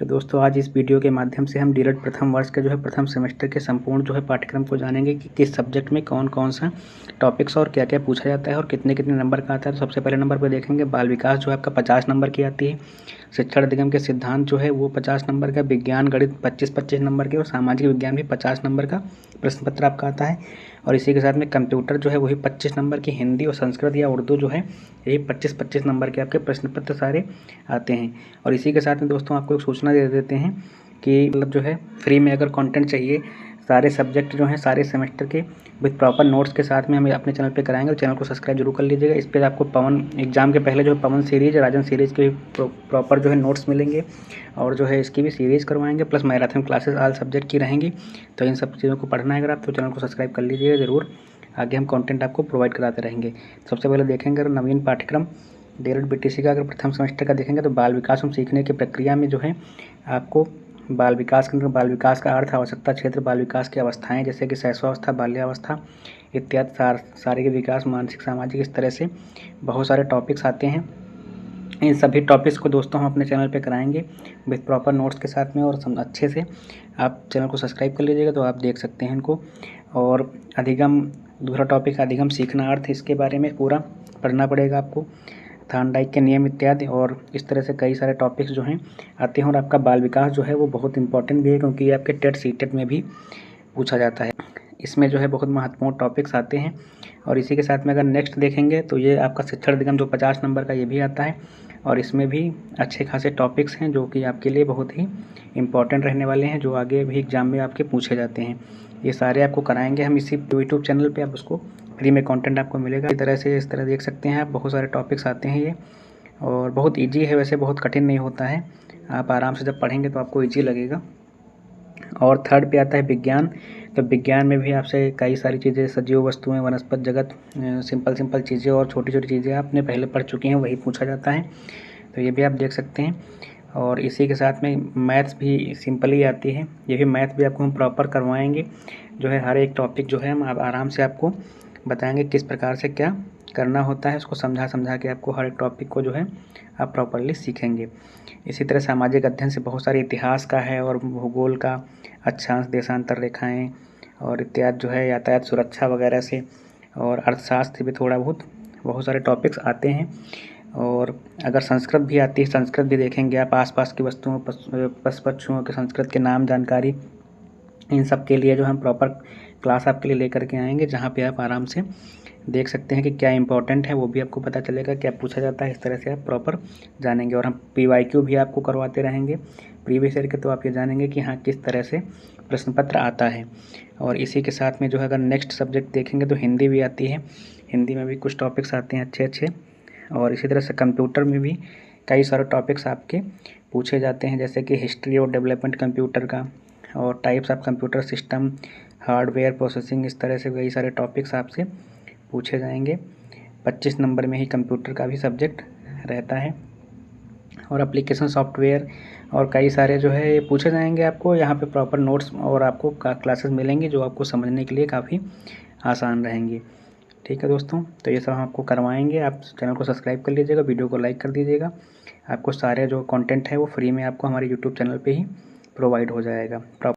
तो दोस्तों आज इस वीडियो के माध्यम से हम डीएलएड प्रथम वर्ष के प्रथम सेमेस्टर के संपूर्ण पाठ्यक्रम को जानेंगे कि किस सब्जेक्ट में कौन कौन सा टॉपिक्स और क्या क्या पूछा जाता है और कितने कितने नंबर का आता है। तो सबसे पहले नंबर पर देखेंगे बाल विकास आपका 50 नंबर की आती है। शिक्षण अधिगम के सिद्धांत वो 50 नंबर का, विज्ञान गणित 25 नंबर के और सामाजिक विज्ञान भी 50 नंबर का प्रश्न पत्र आपका आता है। और इसी के साथ में कंप्यूटर वही 25 नंबर की, हिंदी और संस्कृत या उर्दू यही 25 नंबर के आपके प्रश्न पत्र सारे आते हैं। और इसी के साथ में दोस्तों आपको एक सूचना दे देते हैं कि मतलब फ्री में अगर कंटेंट चाहिए सारे सब्जेक्ट सारे सेमेस्टर के विद प्रॉपर नोट्स के साथ में हम अपने चैनल पे कराएंगे। तो चैनल को सब्सक्राइब जरूर कर लीजिएगा। इस पर आपको पवन एग्जाम के पहले पवन सीरीज, राजन सीरीज़ के प्रॉपर नोट्स मिलेंगे और इसकी भी सीरीज़ करवाएंगे, plus marathon classes all subject की रहेंगी। तो इन सब चीज़ों को पढ़ना है अगर आप, तो चैनल को सब्सक्राइब कर लीजिएगा ज़रूर। आगे हम कंटेंट आपको प्रोवाइड कराते रहेंगे। सबसे पहले देखेंगे अगर नवीन पाठ्यक्रम डीएलएड बीटीसी का अगर प्रथम सेमेस्टर का देखेंगे तो बाल विकास एवं सीखने की प्रक्रिया में आपको बाल विकास के अंदर बाल विकास का अर्थ, आवश्यकता क्षेत्र, बाल विकास की अवस्थाएं जैसे कि शैशवावस्था, बाल्यावस्था इत्यादि, शारीरिक विकास, मानसिक, सामाजिक, इस तरह से बहुत सारे टॉपिक्स आते हैं। इन सभी टॉपिक्स को दोस्तों हम अपने चैनल पे कराएंगे विद प्रॉपर नोट्स के साथ में और अच्छे से। आप चैनल को सब्सक्राइब कर लीजिएगा तो आप देख सकते हैं इनको। और अधिगम, दूसरा टॉपिक अधिगम सीखना अर्थ, इसके बारे में पूरा पढ़ना पड़ेगा आपको। थार्नडाइक के नियम इत्यादि और इस तरह से कई सारे टॉपिक्स आते हैं। और आपका बाल विकास वो बहुत इंपॉर्टेंट भी है क्योंकि ये आपके टेट सीटेट में भी पूछा जाता है। इसमें बहुत महत्वपूर्ण टॉपिक्स आते हैं। और इसी के साथ में अगर नेक्स्ट देखेंगे तो ये आपका शिक्षण अधिगम 50 नंबर का ये भी आता है। और इसमें भी अच्छे खासे टॉपिक्स हैं जो कि आपके लिए बहुत ही इम्पॉर्टेंट रहने वाले हैं, जो आगे भी एग्जाम में आपके पूछे जाते हैं। ये सारे आपको कराएंगे हम इसी यूट्यूब चैनल पे, आप उसको फ्री में कंटेंट आपको मिलेगा। इस तरह देख सकते हैं आप, बहुत सारे टॉपिक्स आते हैं ये और बहुत इजी है, वैसे बहुत कठिन नहीं होता है। आप आराम से जब पढ़ेंगे तो आपको इजी लगेगा। और थर्ड पे आता है विज्ञान। तो विज्ञान में भी आपसे कई सारी चीज़ें, सजीव वस्तुएं, वनस्पत जगत, सिंपल चीज़ें और छोटी छोटी चीज़ें आपने पहले पढ़ चुकी हैं, वही पूछा जाता है। तो ये भी आप देख सकते हैं। और इसी के साथ में मैथ्स भी सिंपल ही आती है, ये भी मैथ भी आपको हम प्रॉपर करवाएंगे। हर एक टॉपिक हम आराम से आपको बताएंगे किस प्रकार से क्या करना होता है, उसको समझा के आपको हर एक टॉपिक को आप प्रॉपरली सीखेंगे। इसी तरह सामाजिक अध्ययन से बहुत सारे इतिहास का है और भूगोल का, अक्षांश, देशांतर रेखाएं और इत्यादि यातायात सुरक्षा वगैरह से, और अर्थशास्त्र भी थोड़ा बहुत सारे टॉपिक्स आते हैं। और अगर संस्कृत भी आती है, संस्कृत भी देखेंगे आप, आसपास की वस्तुओं, पशु पक्षियों के संस्कृत के नाम, जानकारी, इन सब के लिए हम प्रॉपर क्लास आपके लिए लेकर के आएंगे, जहाँ पे आप आराम से देख सकते हैं कि क्या इंपॉर्टेंट है, वो भी आपको पता चलेगा, क्या पूछा जाता है। इस तरह से आप प्रॉपर जानेंगे। और हम PYQ भी आपको करवाते रहेंगे प्रीवियस ईयर के, तो आप ये जानेंगे कि हाँ किस तरह से प्रश्न पत्र आता है। और इसी के साथ में अगर नेक्स्ट सब्जेक्ट देखेंगे तो हिंदी भी आती है। हिंदी में भी कुछ टॉपिक्स आते हैं अच्छे। और इसी तरह से कंप्यूटर में भी कई सारे टॉपिक्स आपके पूछे जाते हैं, जैसे कि हिस्ट्री और डेवलपमेंट कंप्यूटर का, और types of computer system, hardware, processing, इस तरह से कई सारे टॉपिक्स आपसे पूछे जाएंगे। 25 नंबर में ही कंप्यूटर का भी सब्जेक्ट रहता है। और एप्लीकेशन सॉफ्टवेयर और कई सारे ये पूछे जाएंगे आपको। यहाँ पे प्रॉपर नोट्स और आपको क्लासेस मिलेंगी जो आपको समझने के लिए काफ़ी आसान रहेंगी। ठीक है दोस्तों, तो ये सब हम आपको करवाएंगे। आप चैनल को सब्सक्राइब कर लीजिएगा, वीडियो को लाइक कर दीजिएगा। आपको सारे कंटेंट है वो फ्री में आपको हमारे यूट्यूब चैनल पे ही प्रोवाइड हो जाएगा।